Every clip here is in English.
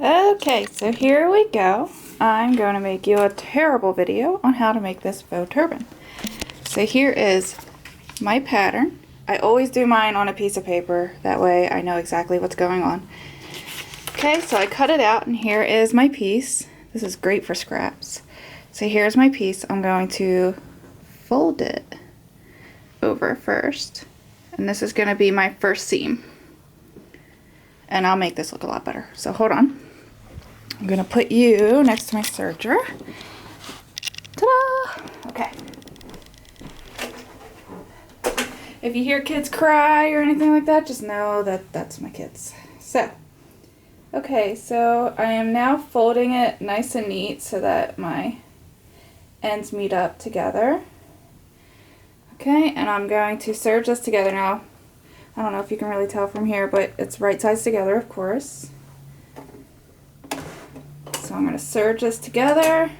Okay, so here we go. I'm going to make you a terrible video on how to make this faux turban. So here is my pattern. I always do mine on a piece of paper, that way I know exactly what's going on. Okay, so I cut it out and here is my piece. This is great for scraps. So here's my piece. I'm going to fold it over first. And this is going to be my first seam. And I'll make this look a lot better. So hold on. I'm going to put you next to my serger. Ta-da! Okay. If you hear kids cry or anything like that, just know that that's my kids. So, okay, so I am now folding it nice and neat so that my ends meet up together. Okay, and I'm going to serge this together now. I don't know if you can really tell from here, but it's right sides together, of course. So I'm going to serge this together.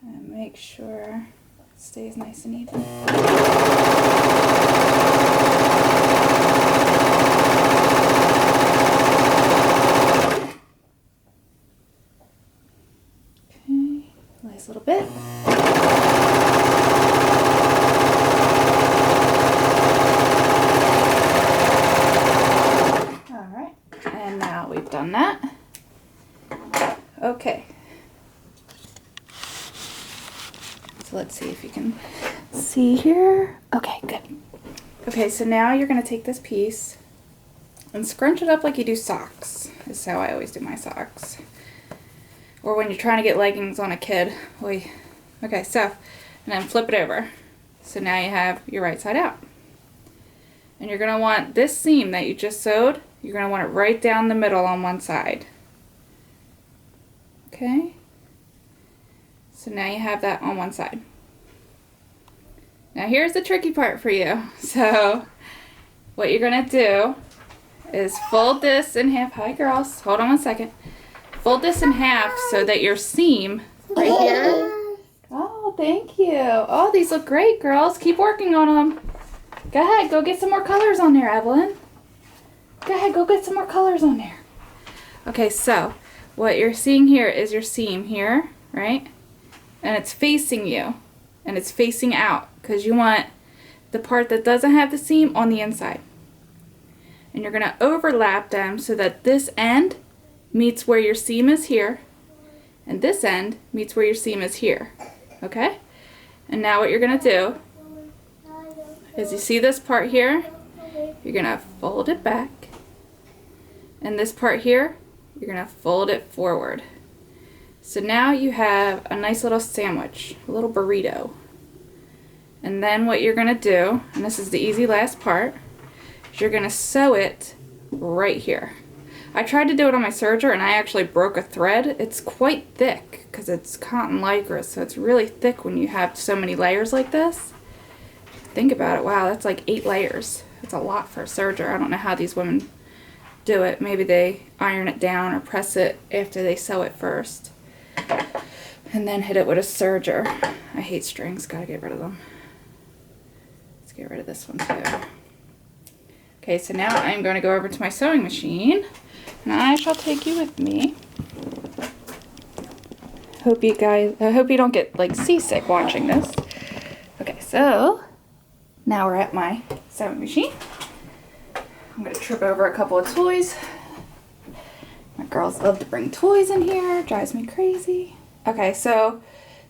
And make sure it stays nice and even. Okay, nice little bit. Done that. Okay. So let's see if you can see here. Okay, good. Okay, so now you're going to take this piece and scrunch it up like you do socks. This is how I always do my socks. Or when you're trying to get leggings on a kid. Oy. Okay, so, and then flip it over. So now you have your right side out. And you're going to want this seam that you just sewed, you're going to want it right down the middle on one side. Okay? So now you have that on one side. Now here's the tricky part for you. So what you're going to do is fold this in half. Hi girls, hold on one second. Fold this in half so that your seam right here. Oh, thank you. Oh, these look great, girls. Keep working on them. Go ahead, go get some more colors on there, Evelyn. Go ahead, go get some more colors on there. Okay, so what you're seeing here is your seam here, right? And it's facing you, and it's facing out, because you want the part that doesn't have the seam on the inside. And you're going to overlap them so that this end meets where your seam is here, and this end meets where your seam is here. Okay? And now what you're going to do is, you see this part here? You're going to fold it back. And this part here, you're going to fold it forward. So now you have a nice little sandwich, a little burrito. And then what you're going to do, and this is the easy last part, is you're going to sew it right here. I tried to do it on my serger and I actually broke a thread. It's quite thick because it's cotton lycra, so it's really thick when you have so many layers like this. Think about it, wow, that's like 8 layers. That's a lot for a serger. I don't know how these women do it. Maybe they iron it down or press it after they sew it first. And then hit it with a serger. I hate strings, gotta get rid of them. Let's get rid of this one too. Okay, so now I'm going to go over to my sewing machine and I shall take you with me. I hope you don't get like seasick watching this. Okay, so now we're at my sewing machine. I'm going to trip over a couple of toys. My girls love to bring toys in here. Drives me crazy. Okay, so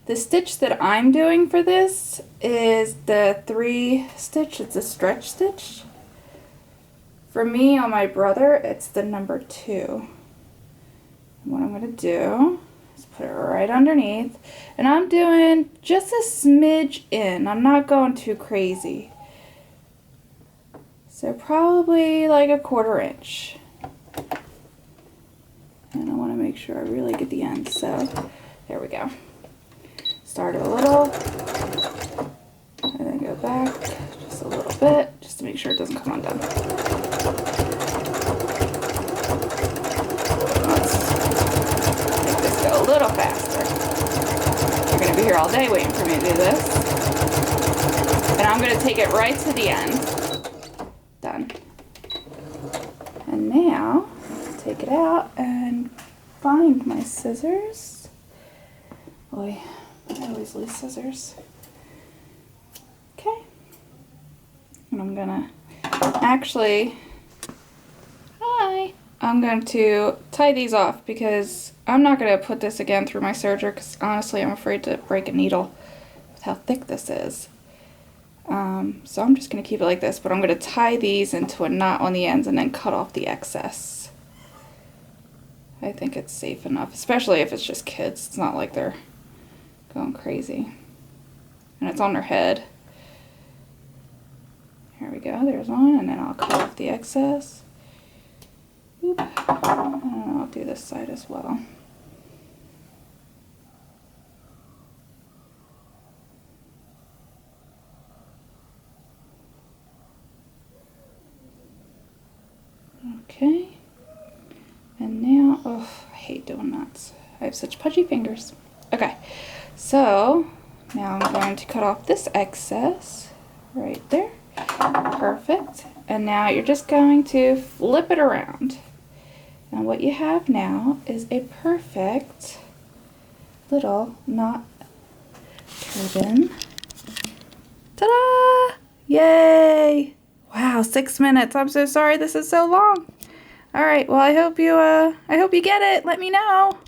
the stitch that I'm doing for this is the 3 stitch. It's a stretch stitch. For me, on my brother, it's the number 2. And what I'm going to do is put it right underneath. And I'm doing just a smidge in. I'm not going too crazy. So probably like a 1/4 inch. And I want to make sure I really get the end. So there we go. Start it a little. And then go back just a little bit, just to make sure it doesn't come undone. Let's make this go a little faster. You're going to be here all day waiting for me to do this. And I'm going to take it right to the end. Done. And now, take it out and find my scissors. Boy, I always lose scissors. Okay. And I'm going to actually, I'm going to tie these off because I'm not going to put this again through my serger because honestly I'm afraid to break a needle with how thick this is. So I'm just going to keep it like this, but I'm going to tie these into a knot on the ends and then cut off the excess. I think it's safe enough, especially if it's just kids. It's not like they're going crazy. And it's on their head. Here we go, there's one, and then I'll cut off the excess. Oop. And I'll do this side as well. Okay, and now, oh, I hate doing that. I have such pudgy fingers. Okay, so now I'm going to cut off this excess right there. Perfect. And now you're just going to flip it around. And what you have now is a perfect little knot turban. Ta-da! Yay! Wow, 6 minutes. I'm so sorry this is so long. All right, well, I hope you get it. Let me know.